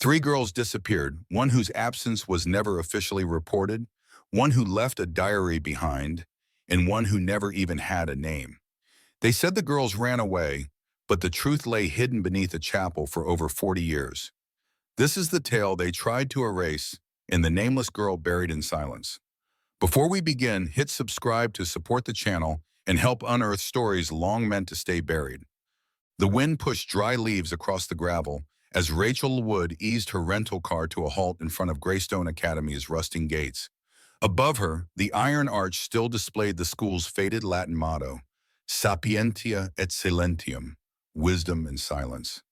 Three girls disappeared, one whose absence was never officially reported, one who left a diary behind, and one who never even had a name. They said the girls ran away, but the truth lay hidden beneath a chapel for over 40 years. This is the tale they tried to erase and the nameless girl buried in silence. Before we begin, hit subscribe to support the channel and help unearth stories long meant to stay buried. The wind pushed dry leaves across the gravel as Rachel Elwood eased her rental car to a halt in front of Greystone Academy's rusting gates. Above her, the iron arch still displayed the school's faded Latin motto, Sapientia et Silentium, wisdom and silence.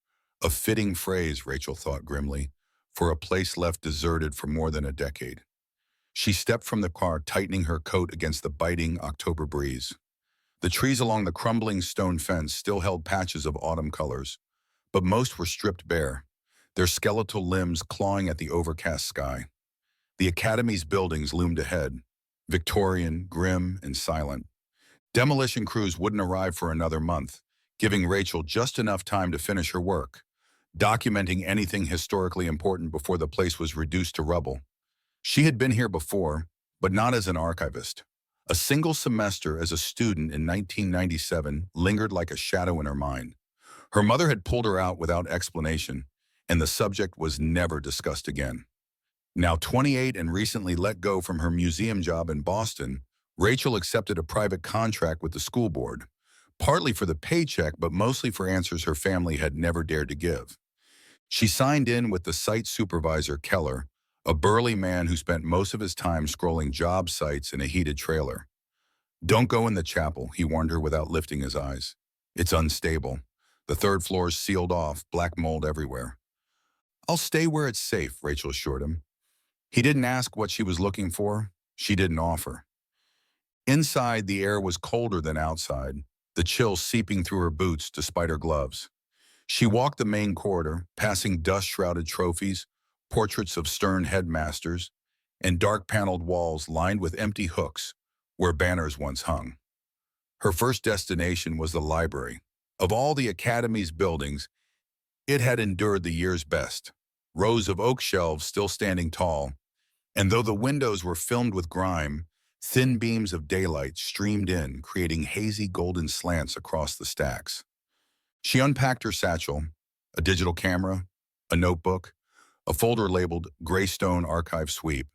A fitting phrase, Rachel thought grimly, for a place left deserted for more than a decade. She stepped from the car, tightening her coat against the biting October breeze. The trees along the crumbling stone fence still held patches of autumn colors, but most were stripped bare, their skeletal limbs clawing at the overcast sky. The academy's buildings loomed ahead, Victorian, grim, and silent. Demolition crews wouldn't arrive for another month, giving Rachel just enough time to finish her work, documenting anything historically important before the place was reduced to rubble. She had been here before, but not as an archivist. A single semester as a student in 1997 lingered like a shadow in her mind. Her mother had pulled her out without explanation, and the subject was never discussed again. Now 28 and recently let go from her museum job in Boston, Rachel accepted a private contract with the school board, partly for the paycheck but mostly for answers her family had never dared to give. She signed in with the site supervisor, Keller, a burly man who spent most of his time scrolling job sites in a heated trailer. "Don't go in the chapel," he warned her without lifting his eyes. "It's unstable. The third floor is sealed off, black mold everywhere." "I'll stay where it's safe," Rachel assured him. He didn't ask what she was looking for. She didn't offer. Inside, the air was colder than outside, the chill seeping through her boots despite her gloves. She walked the main corridor, passing dust-shrouded trophies, portraits of stern headmasters, and dark-paneled walls lined with empty hooks where banners once hung. Her first destination was the library. Of all the academy's buildings, it had endured the year's best. Rows of oak shelves still standing tall, and though the windows were filmed with grime, thin beams of daylight streamed in, creating hazy golden slants across the stacks. She unpacked her satchel, a digital camera, a notebook, a folder labeled Greystone Archive Sweep.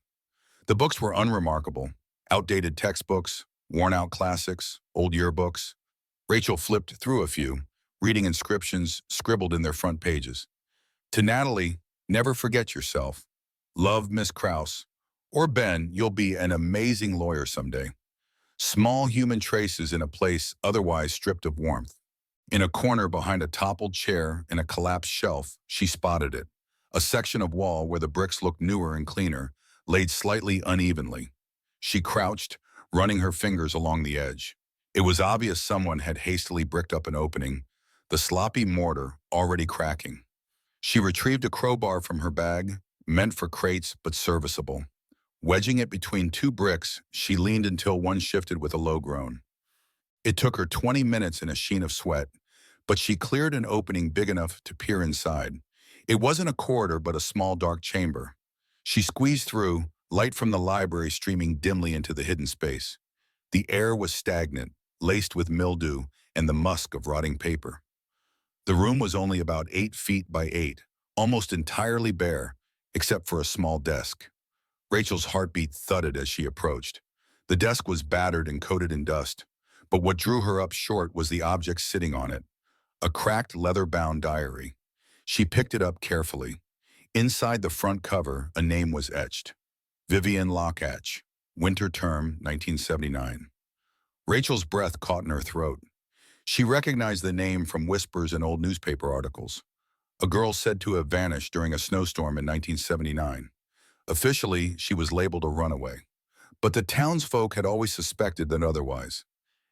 The books were unremarkable, outdated textbooks, worn-out classics, old yearbooks. Rachel flipped through a few, reading inscriptions scribbled in their front pages. To Natalie, "Never forget yourself. Love, Miss Krause." Or Ben, "You'll be an amazing lawyer someday." Small human traces in a place otherwise stripped of warmth. In a corner behind a toppled chair and a collapsed shelf, she spotted it. A section of wall where the bricks looked newer and cleaner, laid slightly unevenly. She crouched, running her fingers along the edge. It was obvious someone had hastily bricked up an opening, the sloppy mortar already cracking. She retrieved a crowbar from her bag, meant for crates but serviceable. Wedging it between two bricks, she leaned until one shifted with a low groan. It took her 20 minutes in a sheen of sweat, but she cleared an opening big enough to peer inside. It wasn't a corridor but a small dark chamber. She squeezed through, light from the library streaming dimly into the hidden space. The air was stagnant, laced with mildew and the musk of rotting paper. The room was only about 8 feet by 8, almost entirely bare, except for a small desk. Rachel's heartbeat thudded as she approached. The desk was battered and coated in dust, but what drew her up short was the object sitting on it, a cracked leather-bound diary. She picked it up carefully. Inside the front cover, a name was etched. Vivian Lockatch, winter term 1979. Rachel's breath caught in her throat. She recognized the name from whispers in old newspaper articles. A girl said to have vanished during a snowstorm in 1979. Officially, she was labeled a runaway. But the townsfolk had always suspected that otherwise.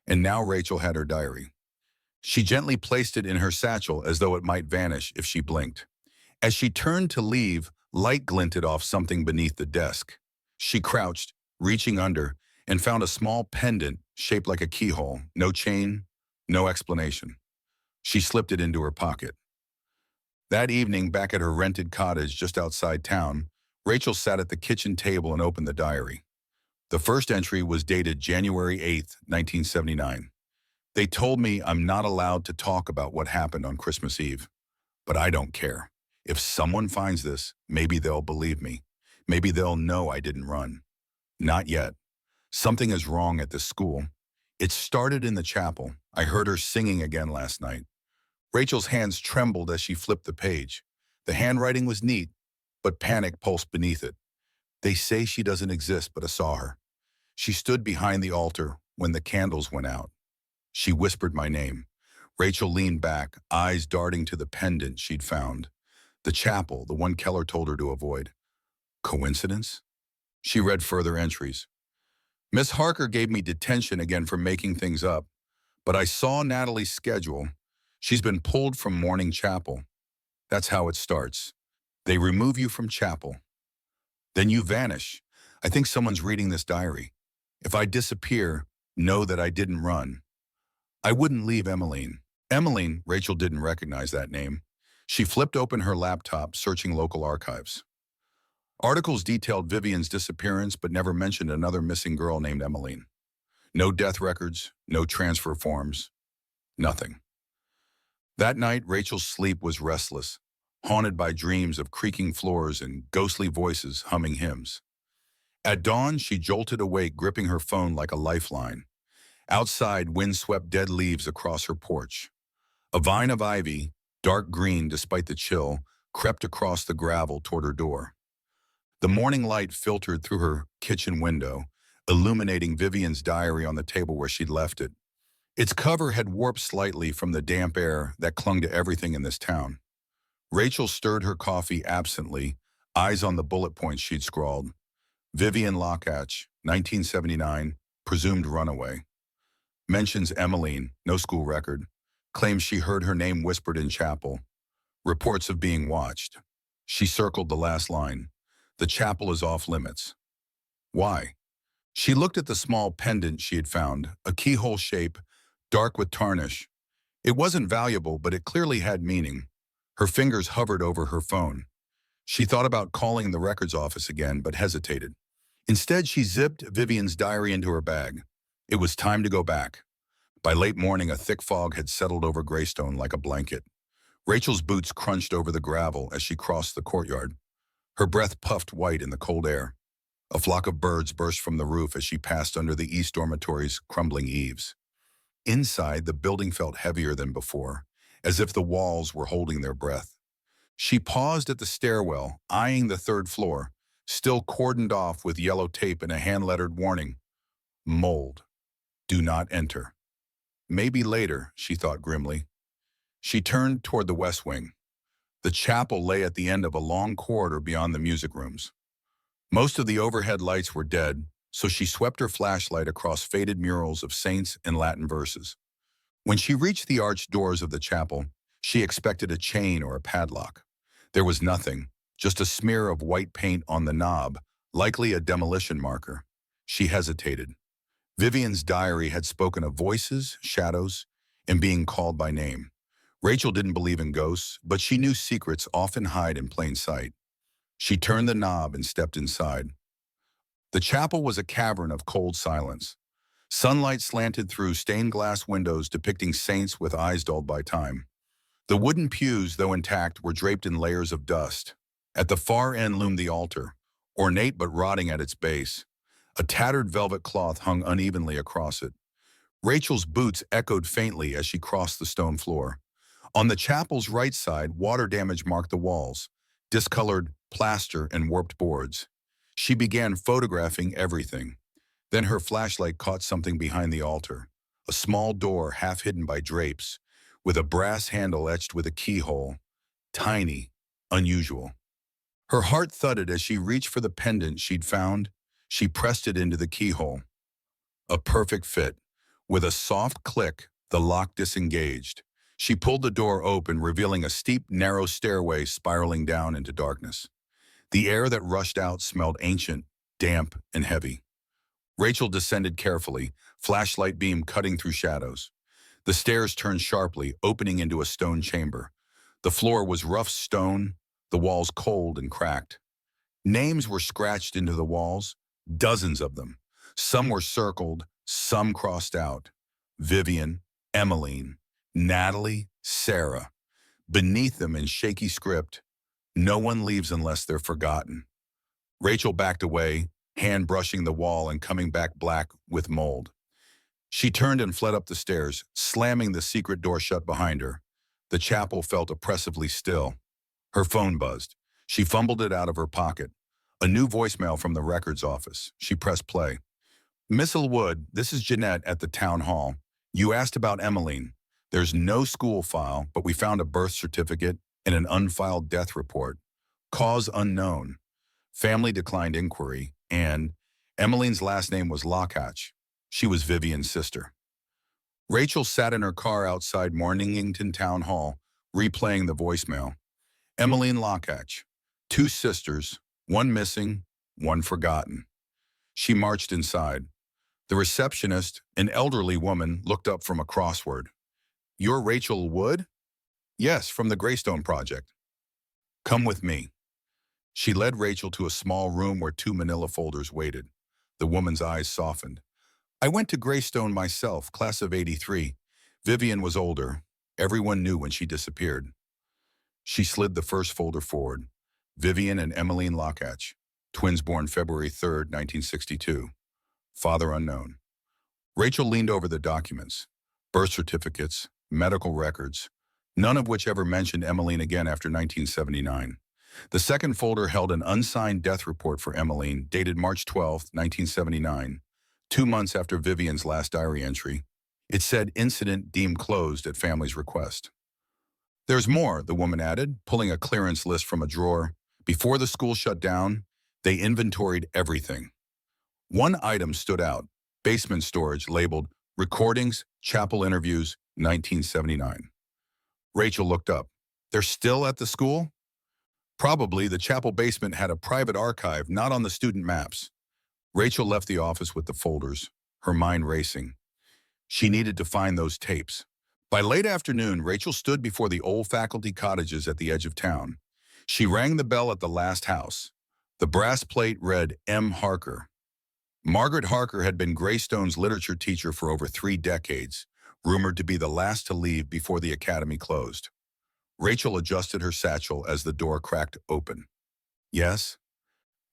And now Rachel had her diary. She gently placed it in her satchel as though it might vanish if she blinked. As she turned to leave, light glinted off something beneath the desk. She crouched, reaching under, and found a small pendant shaped like a keyhole. No chain, no explanation. She slipped it into her pocket. That evening, back at her rented cottage just outside town, Rachel sat at the kitchen table and opened the diary. The first entry was dated January 8th, 1979. They told me I'm not allowed to talk about what happened on Christmas Eve, but I don't care. If someone finds this, maybe they'll believe me. Maybe they'll know I didn't run. Not yet. Something is wrong at this school. It started in the chapel. I heard her singing again last night. Rachel's hands trembled as she flipped the page. The handwriting was neat, but panic pulsed beneath it. They say she doesn't exist, but I saw her. She stood behind the altar when the candles went out. She whispered my name. Rachel leaned back, eyes darting to the pendant she'd found. The chapel, the one Keller told her to avoid. Coincidence? She read further entries. Miss Harker gave me detention again for making things up, but I saw Natalie's schedule. She's been pulled from morning chapel. That's how it starts. They remove you from chapel. Then you vanish. I think someone's reading this diary. If I disappear, know that I didn't run. I wouldn't leave Emmeline. Emmeline, Rachel didn't recognize that name. She flipped open her laptop, searching local archives. Articles detailed Vivian's disappearance but never mentioned another missing girl named Emmeline. No death records, no transfer forms, nothing. That night, Rachel's sleep was restless, haunted by dreams of creaking floors and ghostly voices humming hymns. At dawn, she jolted awake, gripping her phone like a lifeline. Outside, wind swept dead leaves across her porch. A vine of ivy, dark green despite the chill, crept across the gravel toward her door. The morning light filtered through her kitchen window, illuminating Vivian's diary on the table where she'd left it. Its cover had warped slightly from the damp air that clung to everything in this town. Rachel stirred her coffee absently, eyes on the bullet points she'd scrawled. Vivian Lockatch, 1979, presumed runaway. Mentions Emmeline, no school record. Claims she heard her name whispered in chapel. Reports of being watched. She circled the last line. The chapel is off limits. Why? She looked at the small pendant she had found, a keyhole shape, dark with tarnish. It wasn't valuable, but it clearly had meaning. Her fingers hovered over her phone. She thought about calling the records office again, but hesitated. Instead, she zipped Vivian's diary into her bag. It was time to go back. By late morning, a thick fog had settled over Greystone like a blanket. Rachel's boots crunched over the gravel as she crossed the courtyard. Her breath puffed white in the cold air. A flock of birds burst from the roof as she passed under the East Dormitory's crumbling eaves. Inside, the building felt heavier than before, as if the walls were holding their breath. She paused at the stairwell, eyeing the third floor, still cordoned off with yellow tape and a hand-lettered warning. Mold. Do not enter. Maybe later, she thought grimly. She turned toward the west wing. The chapel lay at the end of a long corridor beyond the music rooms. Most of the overhead lights were dead, so she swept her flashlight across faded murals of saints and Latin verses. When she reached the arched doors of the chapel, she expected a chain or a padlock. There was nothing, just a smear of white paint on the knob, likely a demolition marker. She hesitated. Vivian's diary had spoken of voices, shadows, and being called by name. Rachel didn't believe in ghosts, but she knew secrets often hide in plain sight. She turned the knob and stepped inside. The chapel was a cavern of cold silence. Sunlight slanted through stained glass windows depicting saints with eyes dulled by time. The wooden pews, though intact, were draped in layers of dust. At the far end loomed the altar, ornate but rotting at its base. A tattered velvet cloth hung unevenly across it. Rachel's boots echoed faintly as she crossed the stone floor. On the chapel's right side, water damage marked the walls, discolored plaster and warped boards. She began photographing everything. Then her flashlight caught something behind the altar, a small door half hidden by drapes, with a brass handle etched with a keyhole. Tiny, unusual. Her heart thudded as she reached for the pendant she'd found. She pressed it into the keyhole. A perfect fit. With a soft click, the lock disengaged. She pulled the door open, revealing a steep, narrow stairway spiraling down into darkness. The air that rushed out smelled ancient, damp, and heavy. Rachel descended carefully, flashlight beam cutting through shadows. The stairs turned sharply, opening into a stone chamber. The floor was rough stone, the walls cold and cracked. Names were scratched into the walls, dozens of them. Some were circled, some crossed out. Vivian, Emmeline, Natalie, Sarah. Beneath them in shaky script, no one leaves unless they're forgotten. Rachel backed away, hand brushing the wall and coming back black with mold. She turned and fled up the stairs, slamming the secret door shut behind her. The chapel felt oppressively still. Her phone buzzed. She fumbled it out of her pocket. A new voicemail from the records office. She pressed play. Miss Elwood, this is Jeanette at the town hall. You asked about Emmeline. There's no school file, but we found a birth certificate and an unfiled death report. Cause unknown. Family declined inquiry, and Emmeline's last name was Lockhatch. She was Vivian's sister. Rachel sat in her car outside Mornington Town Hall, replaying the voicemail. Emmeline Lockhatch. 2 sisters, 1 missing, 1 forgotten. She marched inside. The receptionist, an elderly woman, looked up from a crossword. You're Rachel Elwood? Yes, from the Greystone Project. Come with me. She led Rachel to a small room where 2 manila folders waited. The woman's eyes softened. I went to Greystone myself, class of '83. Vivian was older. Everyone knew when she disappeared. She slid the first folder forward. Vivian and Emmeline Lockhatch, twins born February 3rd, 1962. Father unknown. Rachel leaned over the documents. Birth certificates, medical records, none of which ever mentioned Emmeline again after 1979. The second folder held an unsigned death report for Emmeline, dated March 12, 1979, 2 months after Vivian's last diary entry. It said incident deemed closed at family's request. There's more, the woman added, pulling a clearance list from a drawer. Before the school shut down, they inventoried everything. One item stood out, basement storage labeled Recordings, Chapel Interviews, 1979. Rachel looked up. They're still at the school? Probably. The chapel basement had a private archive, not on the student maps. Rachel left the office with the folders, her mind racing. She needed to find those tapes. By late afternoon, Rachel stood before the old faculty cottages at the edge of town. She rang the bell at the last house. The brass plate read M. Harker. Margaret Harker had been Greystone's literature teacher for over 3 decades, rumored to be the last to leave before the academy closed. Rachel adjusted her satchel as the door cracked open. Yes?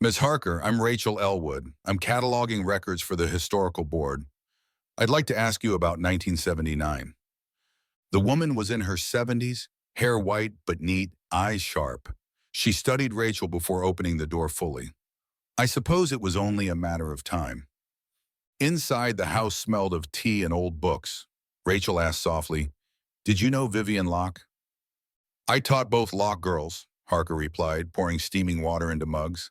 Miss Harker, I'm Rachel Elwood. I'm cataloging records for the historical board. I'd like to ask you about 1979. The woman was in her 70s, hair white but neat, eyes sharp. She studied Rachel before opening the door fully. I suppose it was only a matter of time. Inside, the house smelled of tea and old books. Rachel asked softly, Did you know Vivian Locke? I taught both Locke girls, Harker replied, pouring steaming water into mugs.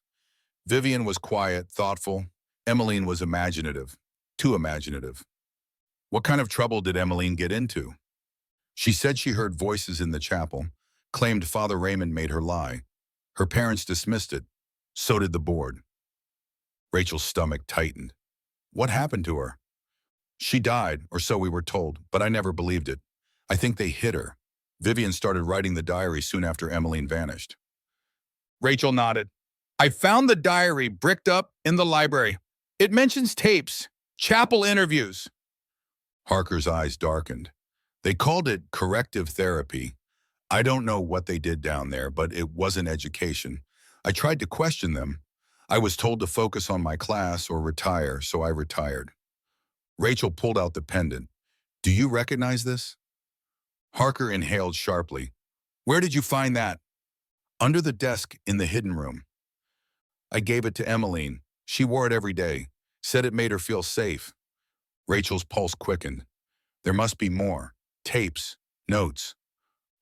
Vivian was quiet, thoughtful. Emmeline was imaginative, too imaginative. What kind of trouble did Emmeline get into? She said she heard voices in the chapel, claimed Father Raymond made her lie. Her parents dismissed it. So did the board. Rachel's stomach tightened. What happened to her? She died, or so we were told, but I never believed it. I think they hid her. Vivian started writing the diary soon after Emmeline vanished. Rachel nodded. I found the diary bricked up in the library. It mentions tapes, chapel interviews. Harker's eyes darkened. They called it corrective therapy. I don't know what they did down there, but it wasn't education. I tried to question them. I was told to focus on my class or retire, so I retired. Rachel pulled out the pendant. Do you recognize this? Harker inhaled sharply. Where did you find that? Under the desk in the hidden room. I gave it to Emmeline. She wore it every day, said it made her feel safe. Rachel's pulse quickened. There must be more. Tapes, notes.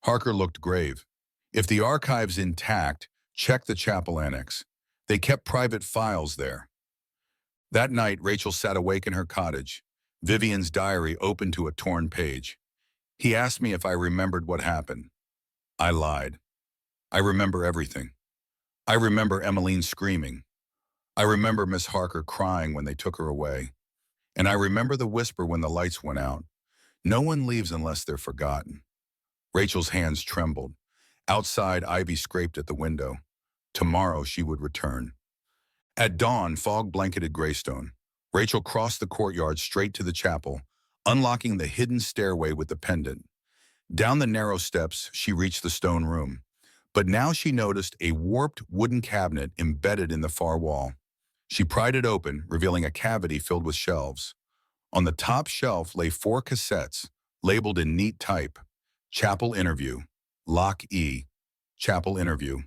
Harker looked grave. If the archive's intact, check the chapel annex. They kept private files there. That night, Rachel sat awake in her cottage, Vivian's diary open to a torn page. He asked me if I remembered what happened. I lied. I remember everything. I remember Emmeline screaming. I remember Miss Harker crying when they took her away. And I remember the whisper when the lights went out. No one leaves unless they're forgotten. Rachel's hands trembled. Outside, ivy scraped at the window. Tomorrow she would return. At dawn, fog blanketed Greystone. Rachel crossed the courtyard straight to the chapel, unlocking the hidden stairway with the pendant. Down the narrow steps, she reached the stone room. But now she noticed a warped wooden cabinet embedded in the far wall. She pried it open, revealing a cavity filled with shelves. On the top shelf lay 4 cassettes, labeled in neat type. Chapel Interview, Lock E. Chapel Interview,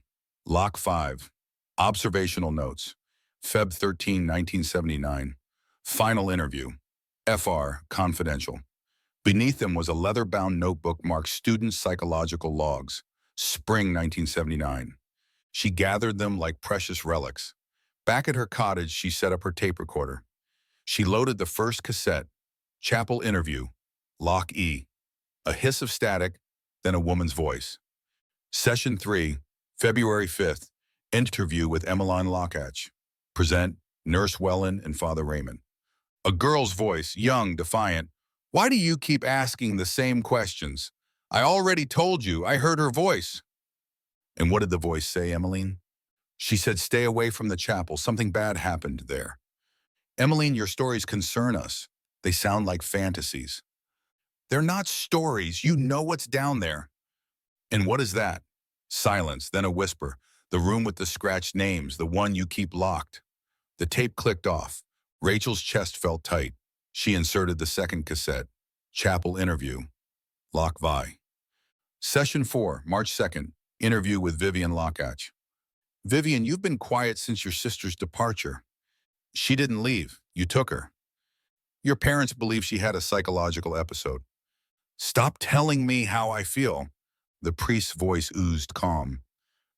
Lock 5. Observational Notes, Feb 13, 1979. Final Interview, FR, Confidential. Beneath them was a leather-bound notebook marked Student Psychological Logs, Spring 1979. She gathered them like precious relics. Back at her cottage, she set up her tape recorder. She loaded the first cassette, Chapel Interview, Lock E. A hiss of static, then a woman's voice. Session 3, February 5th, interview with Emmeline Lockatch. Present, Nurse Welland and Father Raymond. A girl's voice, young, defiant. Why do you keep asking the same questions? I already told you, I heard her voice. And what did the voice say, Emmeline? She said, stay away from the chapel. Something bad happened there. Emmeline, your stories concern us. They sound like fantasies. They're not stories. You know what's down there. And what is that? Silence, then a whisper. The room with the scratched names, the one you keep locked. The tape clicked off. Rachel's chest felt tight. She inserted the second cassette. Chapel Interview, Lock Vi. Session 4, March 2nd. Interview with Vivian Lockatch. Vivian, you've been quiet since your sister's departure. She didn't leave. You took her. Your parents believe she had a psychological episode. Stop telling me how I feel. The priest's voice oozed calm.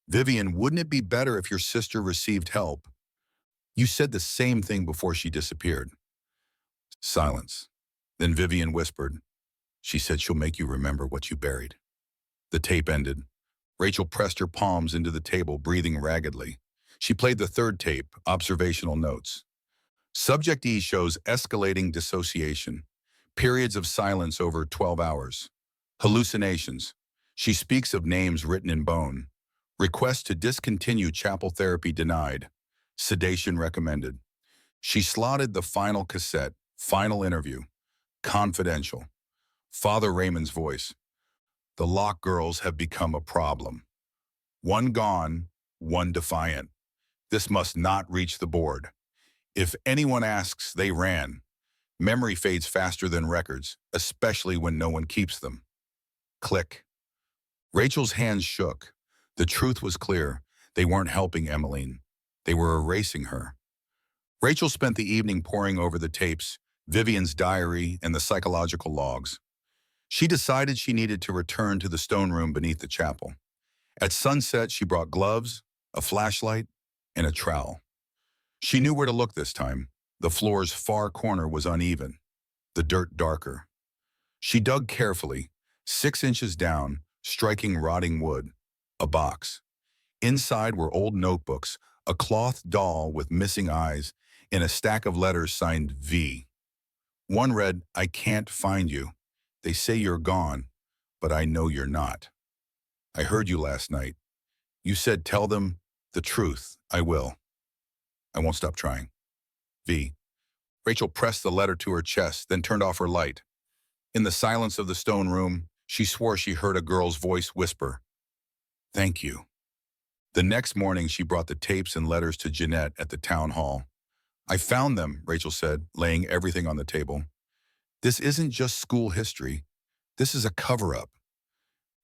Vivian, wouldn't it be better if your sister received help? You said the same thing before she disappeared. Silence. Then Vivian whispered. She said she'll make you remember what you buried. The tape ended. Rachel pressed her palms into the table, breathing raggedly. She played the third tape, Observational Notes. Subject E shows escalating dissociation. Periods of silence over 12 hours. Hallucinations. She speaks of names written in bone. Request to discontinue chapel therapy denied. Sedation recommended. She slotted the final cassette, Final Interview, Confidential. Father Raymond's voice. The Lock girls have become a problem. One gone, one defiant. This must not reach the board. If anyone asks, they ran. Memory fades faster than records, especially when no one keeps them. Click. Rachel's hands shook. The truth was clear. They weren't helping Emmeline. They were erasing her. Rachel spent the evening poring over the tapes, Vivian's diary, and the psychological logs. She decided she needed to return to the stone room beneath the chapel. At sunset, she brought gloves, a flashlight, and a trowel. She knew where to look this time. The floor's far corner was uneven, the dirt darker. She dug carefully, 6 inches down, striking rotting wood. A box. Inside were old notebooks, a cloth doll with missing eyes, and a stack of letters signed V. One read, I can't find you. They say you're gone, but I know you're not. I heard you last night. You said tell them the truth. I will. I won't stop trying. V. Rachel pressed the letter to her chest, then turned off her light. In the silence of the stone room, she swore she heard a girl's voice whisper, Thank you. The next morning, she brought the tapes and letters to Jeanette at the town hall. I found them, Rachel said, laying everything on the table. This isn't just school history. This is a cover-up.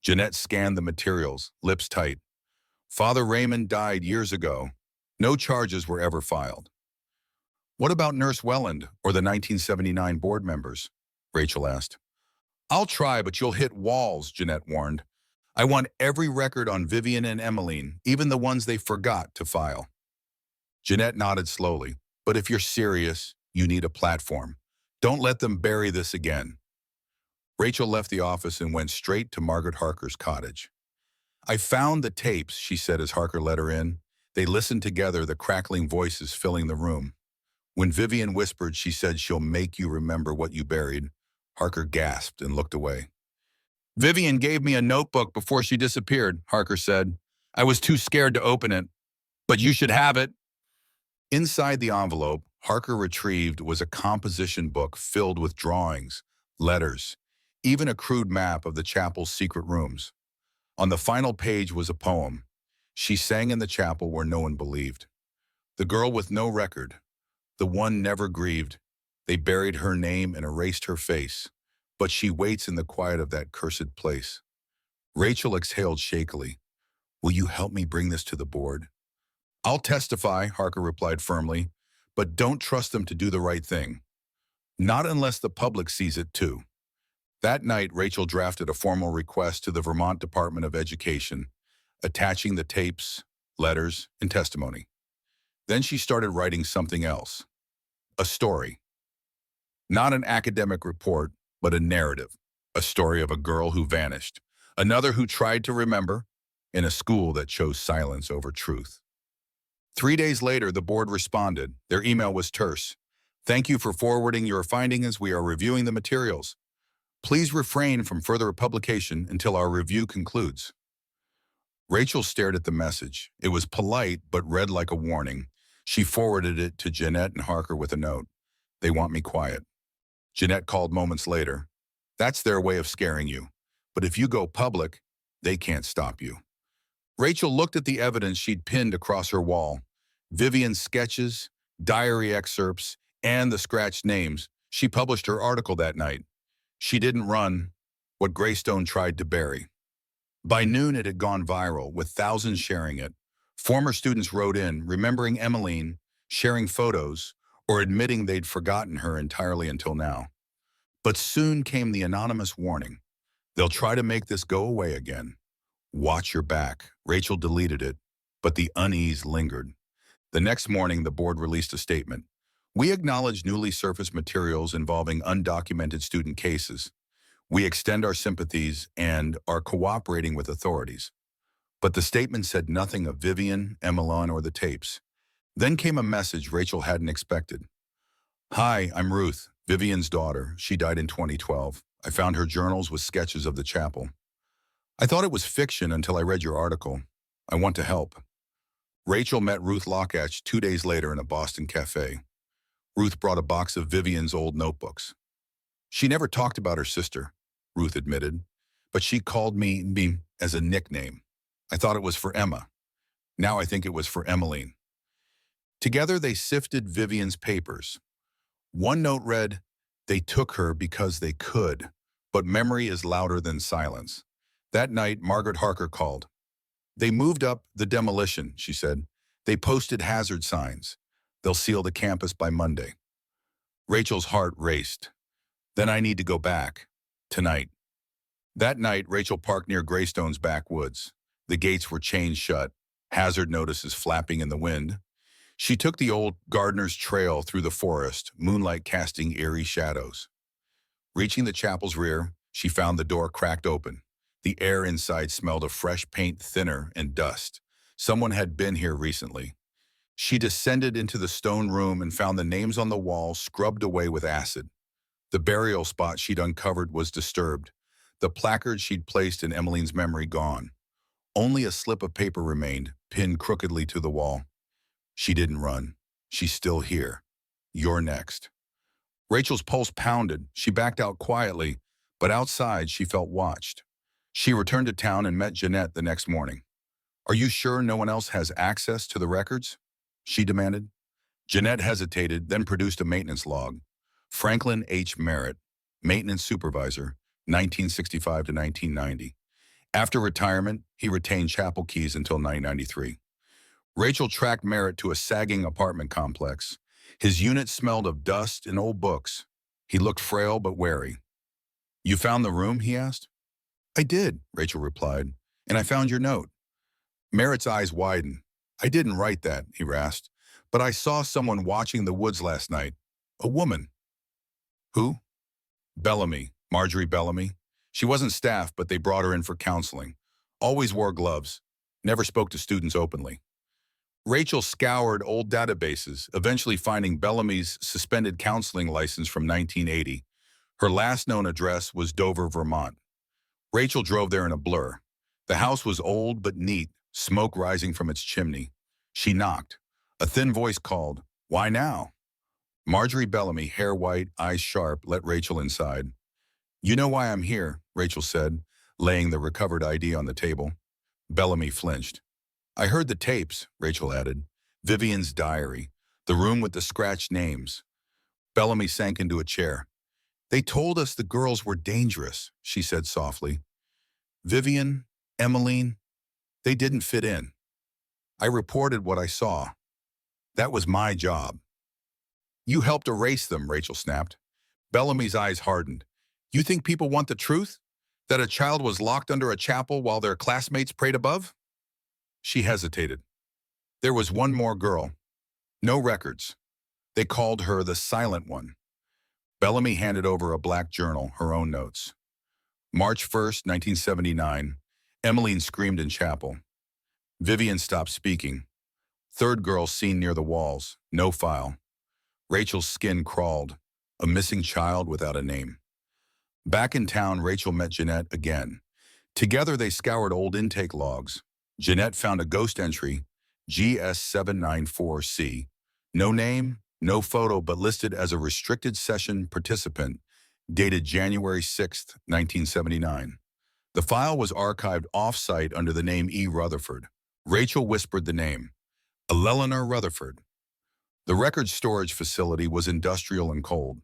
Jeanette scanned the materials, lips tight. Father Raymond died years ago. No charges were ever filed. What about Nurse Welland or the 1979 board members? Rachel asked. I'll try, but you'll hit walls, Jeanette warned. I want every record on Vivian and Emmeline, even the ones they forgot to file. Jeanette nodded slowly. But if you're serious, you need a platform. Don't let them bury this again. Rachel left the office and went straight to Margaret Harker's cottage. I found the tapes, she said as Harker let her in. They listened together, the crackling voices filling the room. When Vivian whispered, she said she'll make you remember what you buried. Harker gasped and looked away. Vivian gave me a notebook before she disappeared, Harker said. I was too scared to open it, but you should have it. Inside the envelope, Harker retrieved was a composition book filled with drawings, letters, even a crude map of the chapel's secret rooms. On the final page was a poem. She sang in the chapel where no one believed. The girl with no record, the one never grieved. They buried her name and erased her face, but she waits in the quiet of that cursed place. Rachel exhaled shakily. Will you help me bring this to the board? I'll testify, Harker replied firmly, but don't trust them to do the right thing. Not unless the public sees it too. That night, Rachel drafted a formal request to the Vermont Department of Education, attaching the tapes, letters, and testimony. Then she started writing something else. A story. Not an academic report, but a narrative. A story of a girl who vanished, another who tried to remember, in a school that chose silence over truth. 3 days later, the board responded. Their email was terse. Thank you for forwarding your findings. We are reviewing the materials. Please refrain from further publication until our review concludes. Rachel stared at the message. It was polite, but read like a warning. She forwarded it to Jeanette and Harker with a note. They want me quiet. Jeanette called moments later. That's their way of scaring you. But if you go public, they can't stop you. Rachel looked at the evidence she'd pinned across her wall. Vivian's sketches, diary excerpts, and the scratched names. She published her article that night. She didn't run what Greystone tried to bury. By noon, it had gone viral, with thousands sharing it. Former students wrote in, remembering Emmeline, sharing photos, or admitting they'd forgotten her entirely until now. But soon came the anonymous warning. They'll try to make this go away again. Watch your back. Rachel deleted it, but the unease lingered. The next morning, the board released a statement. We acknowledge newly surfaced materials involving undocumented student cases. We extend our sympathies and are cooperating with authorities. But the statement said nothing of Vivian, Emmeline, or the tapes. Then came a message Rachel hadn't expected. Hi, I'm Ruth, Vivian's daughter. She died in 2012. I found her journals with sketches of the chapel. I thought it was fiction until I read your article. I want to help. Rachel met Ruth Lockatch 2 days later in a Boston cafe. Ruth brought a box of Vivian's old notebooks. She never talked about her sister, Ruth admitted, but she called me as a nickname. I thought it was for Emma. Now I think it was for Emmeline. Together they sifted Vivian's papers. One note read, they took her because they could, but memory is louder than silence. That night, Margaret Harker called. They moved up the demolition, she said. They posted hazard signs. They'll seal the campus by Monday. Rachel's heart raced. Then I need to go back. Tonight. That night, Rachel parked near Greystone's backwoods. The gates were chained shut, hazard notices flapping in the wind. She took the old gardener's trail through the forest, moonlight casting eerie shadows. Reaching the chapel's rear, she found the door cracked open. The air inside smelled of fresh paint, thinner, and dust. Someone had been here recently. She descended into the stone room and found the names on the wall scrubbed away with acid. The burial spot she'd uncovered was disturbed. The placard she'd placed in Emmeline's memory gone. Only a slip of paper remained, pinned crookedly to the wall. She didn't run. She's still here. You're next. Rachel's pulse pounded. She backed out quietly, but outside she felt watched. She returned to town and met Jeanette the next morning. Are you sure no one else has access to the records? She demanded. Jeanette hesitated, then produced a maintenance log. Franklin H. Merritt, maintenance supervisor, 1965 to 1990. After retirement, he retained chapel keys until 1993. Rachel tracked Merritt to a sagging apartment complex. His unit smelled of dust and old books. He looked frail but wary. You found the room? He asked. I did, Rachel replied, and I found your note. Merritt's eyes widened. I didn't write that, he rasped, but I saw someone watching the woods last night. A woman. Who? Bellamy, Marjorie Bellamy. She wasn't staff, but they brought her in for counseling. Always wore gloves. Never spoke to students openly. Rachel scoured old databases, eventually finding Bellamy's suspended counseling license from 1980. Her last known address was Dover, Vermont. Rachel drove there in a blur. The house was old but neat, smoke rising from its chimney. She knocked. A thin voice called, "Why now?" Marjorie Bellamy, hair white, eyes sharp, let Rachel inside. "You know why I'm here," Rachel said, laying the recovered ID on the table. Bellamy flinched. "I heard the tapes," Rachel added. "Vivian's diary. The room with the scratched names." Bellamy sank into a chair. "They told us the girls were dangerous," she said softly. "Vivian, Emmeline, they didn't fit in. I reported what I saw. That was my job." "You helped erase them," Rachel snapped. Bellamy's eyes hardened. "You think people want the truth? That a child was locked under a chapel while their classmates prayed above?" She hesitated. "There was one more girl. No records. They called her the Silent One." Bellamy handed over a black journal, her own notes. March 1st, 1979, Emmeline screamed in chapel. Vivian stopped speaking. Third girl seen near the walls, no file. Rachel's skin crawled, a missing child without a name. Back in town, Rachel met Jeanette again. Together they scoured old intake logs. Jeanette found a ghost entry, GS794C. No name, no photo, but listed as a restricted session participant, dated January 6th, 1979. The file was archived off-site under the name E. Rutherford. Rachel whispered the name, Eleanor Rutherford. The record storage facility was industrial and cold.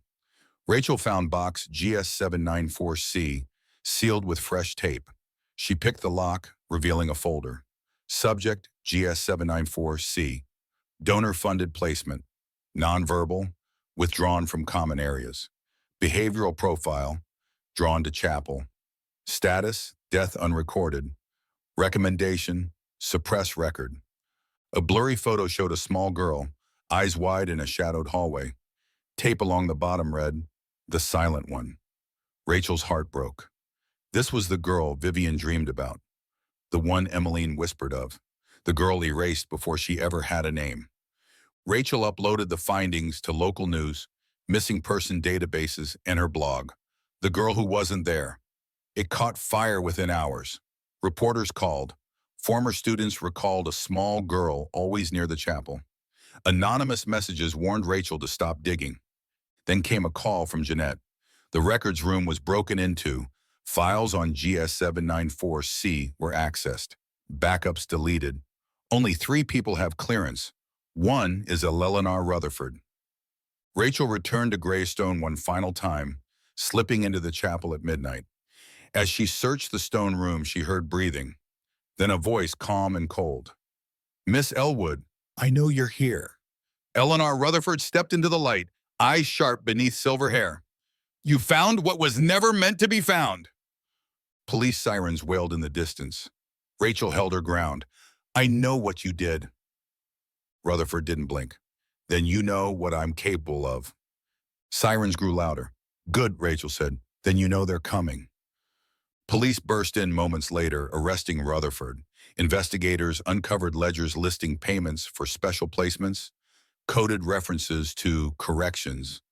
Rachel found box GS794C, sealed with fresh tape. She picked the lock, revealing a folder. Subject, GS794C. Donor-funded placement. Nonverbal, withdrawn from common areas. Behavioral profile, drawn to chapel. Status, death unrecorded. Recommendation, suppress record. A blurry photo showed a small girl, eyes wide in a shadowed hallway. Tape along the bottom read, The Silent One. Rachel's heart broke. This was the girl Vivian dreamed about. The one Emmeline whispered of. The girl erased before she ever had a name. Rachel uploaded the findings to local news, missing person databases, and her blog. The girl who wasn't there. It caught fire within hours. Reporters called. Former students recalled a small girl always near the chapel. Anonymous messages warned Rachel to stop digging. Then came a call from Jeanette. The records room was broken into. Files on GS794C were accessed. Backups deleted. Only 3 people have clearance. One is Eleanor Rutherford. Rachel returned to Greystone one final time, slipping into the chapel at midnight. As she searched the stone room, she heard breathing. Then a voice calm and cold. "Miss Elwood, I know you're here." Eleanor Rutherford stepped into the light, eyes sharp beneath silver hair. "You found what was never meant to be found." Police sirens wailed in the distance. Rachel held her ground. "I know what you did." Rutherford didn't blink. "Then you know what I'm capable of." Sirens grew louder. "Good," Rachel said. "Then you know they're coming." Police burst in moments later, arresting Rutherford. Investigators uncovered ledgers listing payments for special placements, coded references to corrections,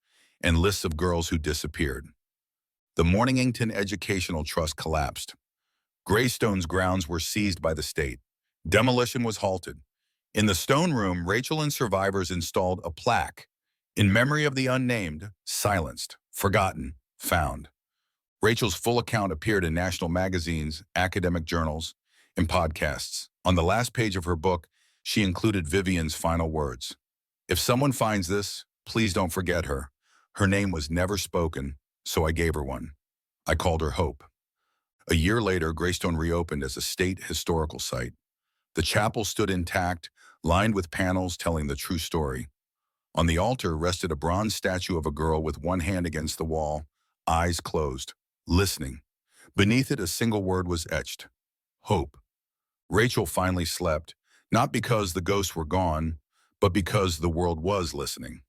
and lists of girls who disappeared. The Mornington Educational Trust collapsed. Greystone's grounds were seized by the state. Demolition was halted. In the stone room, Rachel and survivors installed a plaque in memory of the unnamed, silenced, forgotten, found. Rachel's full account appeared in national magazines, academic journals, and podcasts. On the last page of her book, she included Vivian's final words. "If someone finds this, please don't forget her. Her name was never spoken, so I gave her one. I called her Hope." A year later, Greystone reopened as a state historical site. The chapel stood intact, lined with panels telling the true story. On the altar rested a bronze statue of a girl with one hand against the wall, eyes closed, listening. Beneath it, a single word was etched. Hope. Rachel finally slept, not because the ghosts were gone, but because the world was listening.